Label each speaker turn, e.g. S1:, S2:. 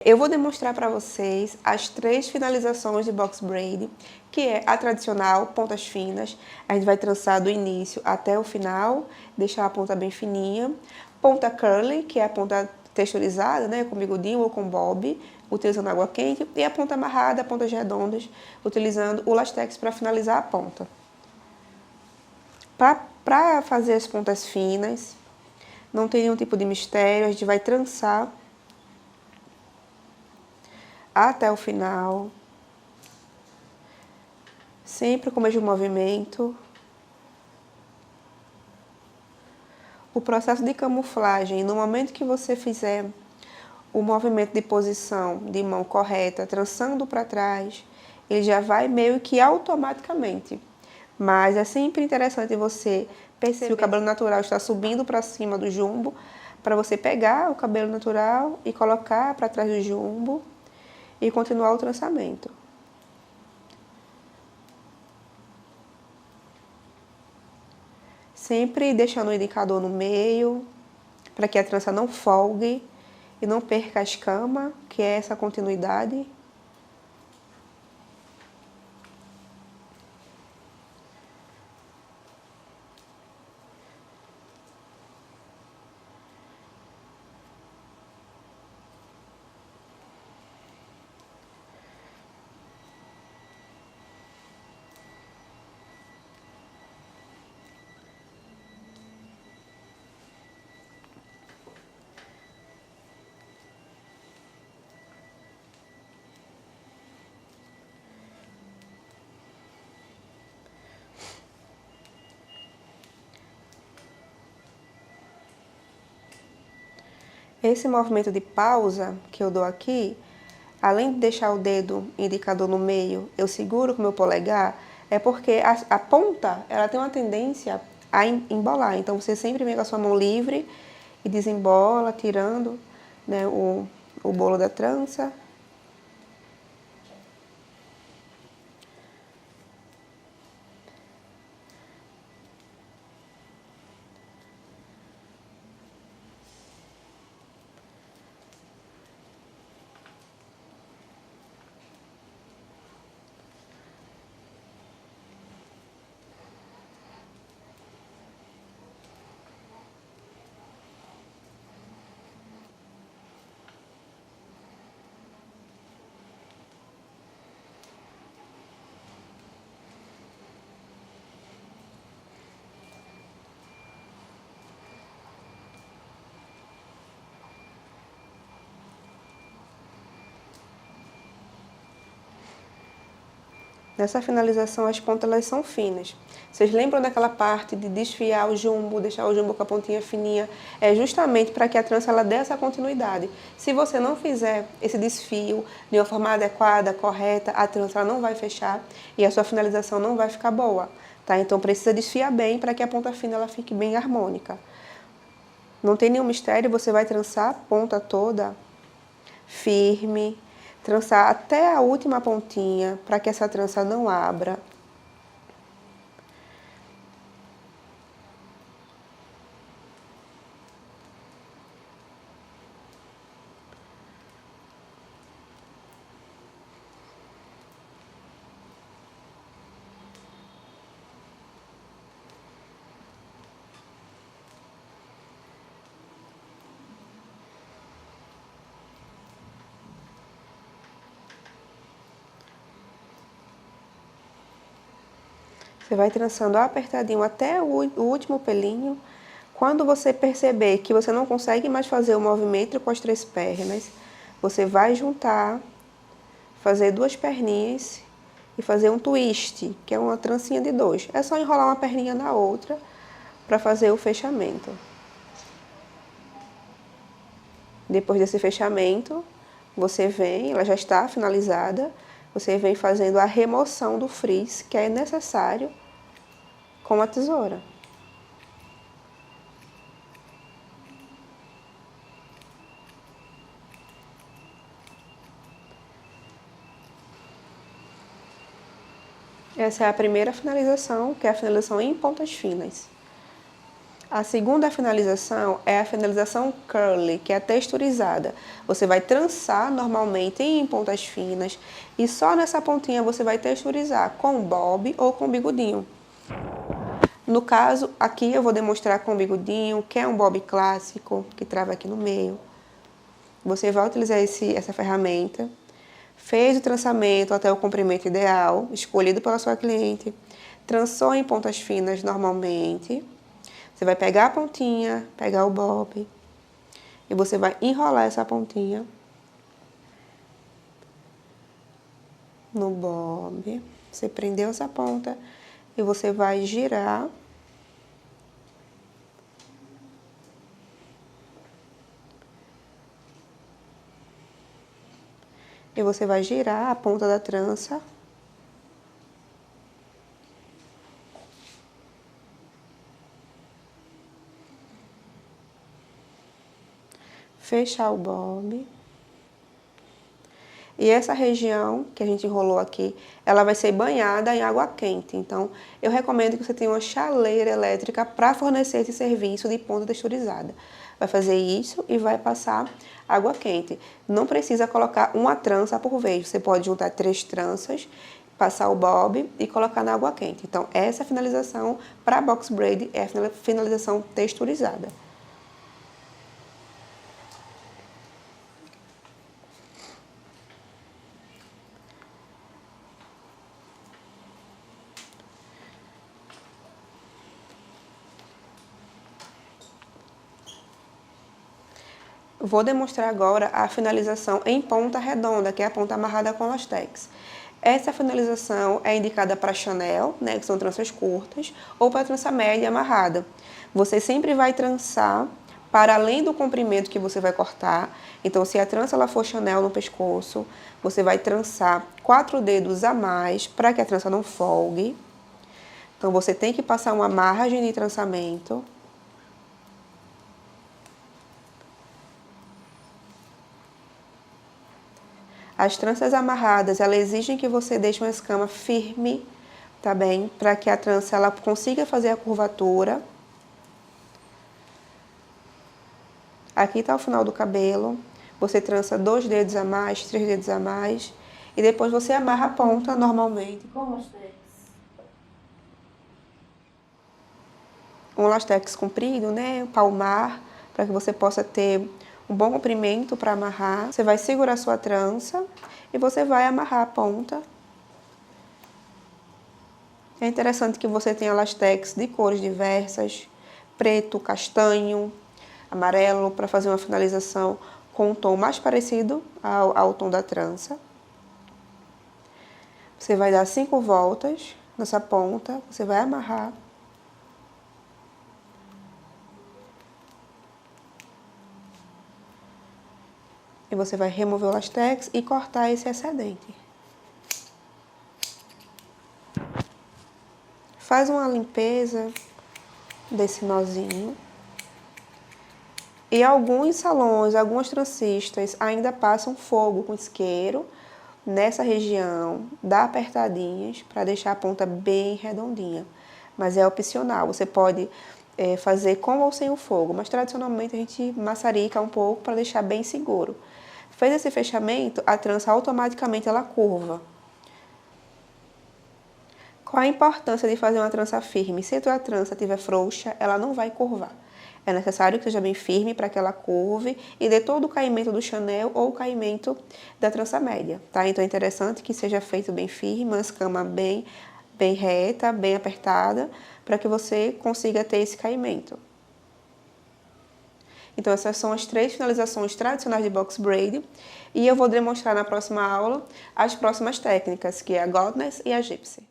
S1: Eu vou demonstrar para vocês as 3 finalizações de box braid, que é a tradicional, pontas finas. A gente vai trançar do início até o final, deixar a ponta bem fininha. Ponta curly, que é a ponta texturizada, né, com bigodinho ou com bob, utilizando água quente. E a ponta amarrada, pontas redondas, utilizando o lastex para finalizar a ponta. Para fazer as pontas finas, não tem nenhum tipo de mistério, a gente vai trançar até o final, sempre com o mesmo movimento. O processo de camuflagem, no momento que você fizer o movimento de posição de mão correta, trançando para trás, ele já vai meio que automaticamente. Mas é sempre interessante você perceber se o cabelo natural está subindo para cima do jumbo, para você pegar o cabelo natural e colocar para trás do jumbo e continuar o trançamento. Sempre deixando o indicador no meio, para que a trança não folgue e não perca a escama, que é essa continuidade. Esse movimento de pausa que eu dou aqui, além de deixar o dedo indicador no meio, eu seguro com o meu polegar, é porque a ponta ela tem uma tendência a embolar. Então você sempre vem com a sua mão livre e desembola, tirando, né, o bolo da trança. Nessa finalização, as pontas elas são finas. Vocês lembram daquela parte de desfiar o jumbo, deixar o jumbo com a pontinha fininha? É justamente para que a trança ela dê essa continuidade. Se você não fizer esse desfio de uma forma adequada, correta, a trança não vai fechar e a sua finalização não vai ficar boa. Tá? Então precisa desfiar bem para que a ponta fina ela fique bem harmônica. Não tem nenhum mistério, você vai trançar a ponta toda firme, trançar até a última pontinha, para que essa trança não abra. Você vai trançando apertadinho até o último pelinho. Quando você perceber que você não consegue mais fazer o movimento com as 3 pernas, você vai juntar, fazer 2 perninhas e fazer um twist, que é uma trancinha de 2. É só enrolar uma perninha na outra para fazer o fechamento. Depois desse fechamento, você vem, ela já está finalizada, você vem fazendo a remoção do frizz, que é necessário com a tesoura. Essa é a primeira finalização, que é a finalização em pontas finas. A segunda finalização é a finalização curly, que é a texturizada. Você vai trançar normalmente em pontas finas e só nessa pontinha você vai texturizar com bob ou com bigodinho. No caso, aqui eu vou demonstrar com bigodinho, que é um bob clássico, que trava aqui no meio. Você vai utilizar essa ferramenta. Fez o trançamento até o comprimento ideal, escolhido pela sua cliente. Trançou em pontas finas normalmente. Você vai pegar a pontinha, pegar o bob. E você vai enrolar essa pontinha no bob. Você prendeu essa ponta e você vai girar. E você vai girar a ponta da trança. Fechar o bob. E essa região que a gente enrolou aqui, ela vai ser banhada em água quente. Então, eu recomendo que você tenha uma chaleira elétrica para fornecer esse serviço de ponta texturizada. Vai fazer isso e vai passar água quente. Não precisa colocar uma trança por vez. Você pode juntar 3 tranças, passar o bob e colocar na água quente. Então, essa finalização para box braid é a finalização texturizada. Vou demonstrar agora a finalização em ponta redonda, que é a ponta amarrada com lastex. Essa finalização é indicada para Chanel, né, que são tranças curtas, ou para trança média amarrada. Você sempre vai trançar para além do comprimento que você vai cortar. Então, se a trança ela for Chanel no pescoço, você vai trançar 4 dedos a mais para que a trança não folgue. Então, você tem que passar uma margem de trançamento. As tranças amarradas, elas exigem que você deixe uma escama firme, tá bem? Para que a trança ela consiga fazer a curvatura. Aqui está o final do cabelo. Você trança 2 dedos a mais, 3 dedos a mais. E depois você amarra a ponta normalmente com lastex. Um lastex comprido, né? Palmar, para que você possa ter um bom comprimento para amarrar. Você vai segurar sua trança e você vai amarrar a ponta. É interessante que você tenha lastex de cores diversas, preto, castanho, amarelo, para fazer uma finalização com um tom mais parecido ao tom da trança. Você vai dar 5 voltas nessa ponta, você vai amarrar. E você vai remover o lastex e cortar esse excedente. Faz uma limpeza desse nozinho. E alguns salões, algumas trancistas ainda passam fogo com isqueiro nessa região, dá apertadinhas para deixar a ponta bem redondinha. Mas é opcional, você pode fazer com ou sem o fogo, mas tradicionalmente a gente maçarica um pouco para deixar bem seguro. Fez esse fechamento, a trança automaticamente ela curva. Qual a importância de fazer uma trança firme? Se a tua trança estiver frouxa, ela não vai curvar. É necessário que seja bem firme para que ela curve e dê todo o caimento do Chanel ou o caimento da trança média, tá? Então é interessante que seja feito bem firme, uma escama bem reta, bem apertada, para que você consiga ter esse caimento. Então, essas são as 3 finalizações tradicionais de box braid. E eu vou demonstrar na próxima aula as próximas técnicas, que é a Godness e a Gypsy.